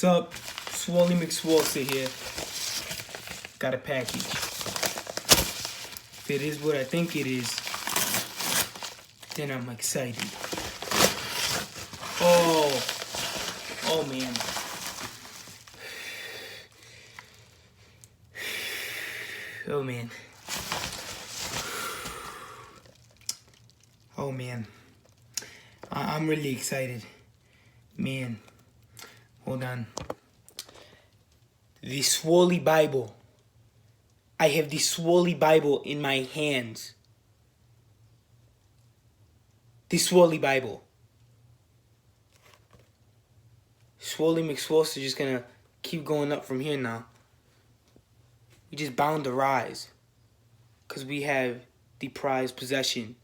What's up? Swoly McSwolster here. Got a package. If it is what I think it is, then I'm excited. Oh man. Oh man. Oh man. I'm really excited. Man. Hold on. The Swoly Bible. I have the Swoly Bible in my hands. The Swoly Bible. Swoly McSwolster just gonna keep going up from here now. We just bound to rise. Because we have the prized possession